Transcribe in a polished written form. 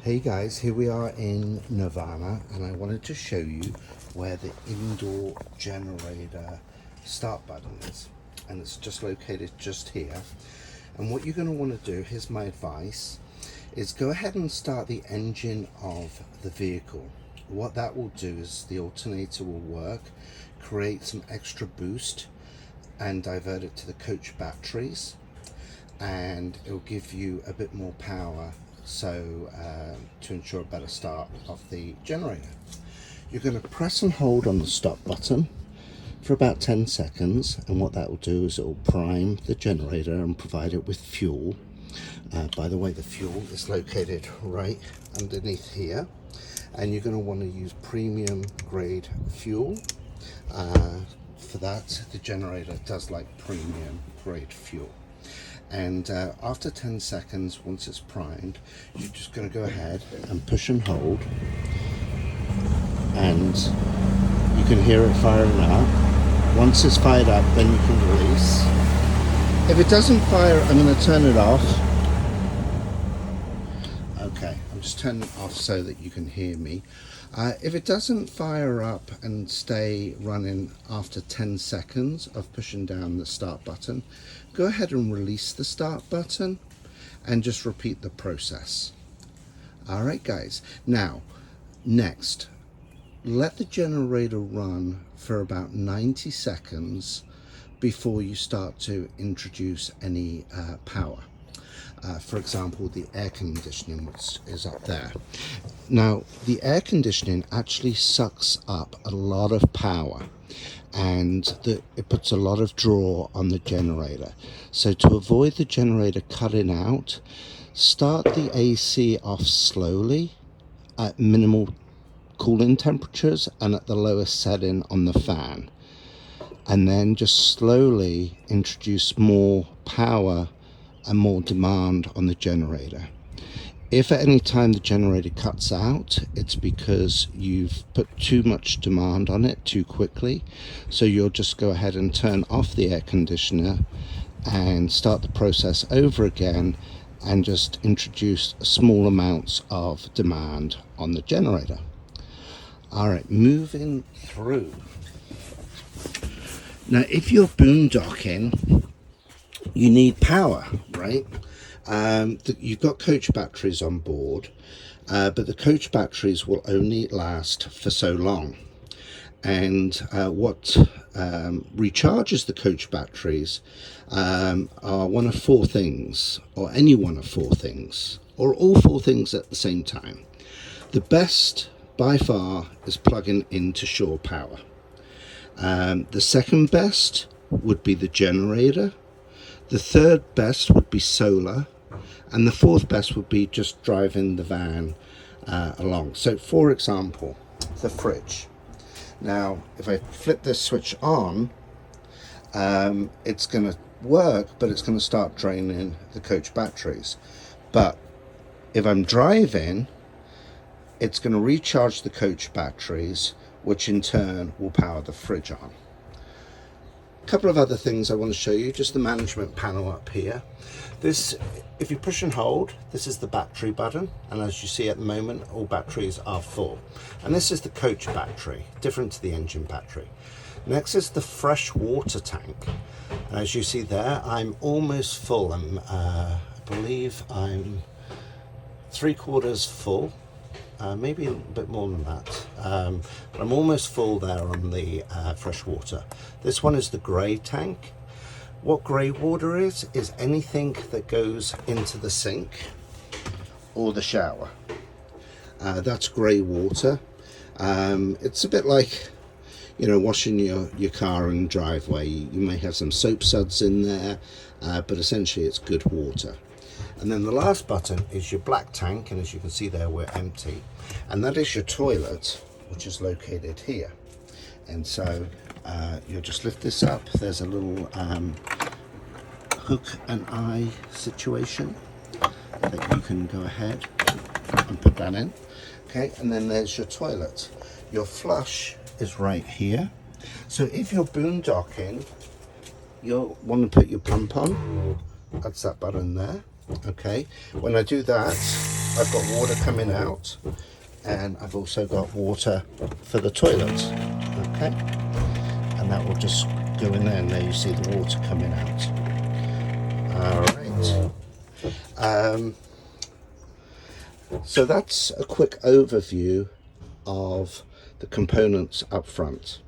Hey guys, here we are in Nirvana, and I wanted to show you where the indoor generator start button is, and it's just located just here. And what you're going to want to do, here's my advice, is go ahead and start the engine of the vehicle. What that will do is the alternator will work, create some extra boost and divert it to the coach batteries, and it will give you a bit more power to ensure a better start of the generator. You're going to press and hold on the stop button for about 10 seconds, and what that will do is it will prime the generator and provide it with fuel. By the way, the fuel is located right underneath here, and you're going to want to use premium grade fuel. For that, the generator does like premium grade fuel. And after 10 seconds, once it's primed, you're just going to go ahead and push and hold, and you can hear it firing up. Once it's fired up, then you can release. If it doesn't fire, I'm going to turn it off. Okay, I'm just turning it off so that you can hear me. If it doesn't fire up and stay running after 10 seconds of pushing down the start button, go ahead and release the start button and just repeat the process. Alright guys, now next, let the generator run for about 90 seconds before you start to introduce any power. For example, the air conditioning is up there. Now, the air conditioning actually sucks up a lot of power, and it puts a lot of draw on the generator. So to avoid the generator cutting out, start the AC off slowly at minimal cooling temperatures and at the lowest setting on the fan, and then just slowly introduce more power and more demand on the generator. If at any time the generator cuts out, it's because you've put too much demand on it too quickly. So you'll just go ahead and turn off the air conditioner and start the process over again, and just introduce small amounts of demand on the generator. All right, moving through. Now, if you're boondocking, you need power, right? You've got coach batteries on board, but the coach batteries will only last for so long. And what recharges the coach batteries are one of four things, or any one of four things, or all four things at the same time. The best by far is plugging into shore power. The second best would be the generator. The third best would be solar, and the fourth best would be just driving the van along. So for example, the fridge. Now if I flip this switch on, it's going to work, but it's going to start draining the coach batteries. But if I'm driving, it's going to recharge the coach batteries, which in turn will power the fridge on. A couple of other things I want to show you, just the management panel up here. This, if you push and hold, this is the battery button, and as you see at the moment, all batteries are full. And this is the coach battery, different to the engine battery. Next is the fresh water tank. And as you see there, I'm almost full. I believe I'm 3/4 full. Maybe a bit more than that, but I'm almost full there on the fresh water. This one is the grey tank. What grey water is anything that goes into the sink or the shower. That's grey water. It's a bit like, you know, washing your car and driveway. You may have some soap suds in there, but essentially it's good water. And then the last button is your black tank, and as you can see there, we're empty. And that is your toilet, which is located here. And so you'll just lift this up. There's a little hook and eye situation that you can go ahead and put that in. Okay, and then there's your toilet. Your flush is right here. So if you're boondocking, you'll want to put your pump on. That's that button there. Okay, when I do that, I've got water coming out, and I've also got water for the toilets. Okay, and that will just go in there, and there you see the water coming out. All right. So that's a quick overview of the components up front.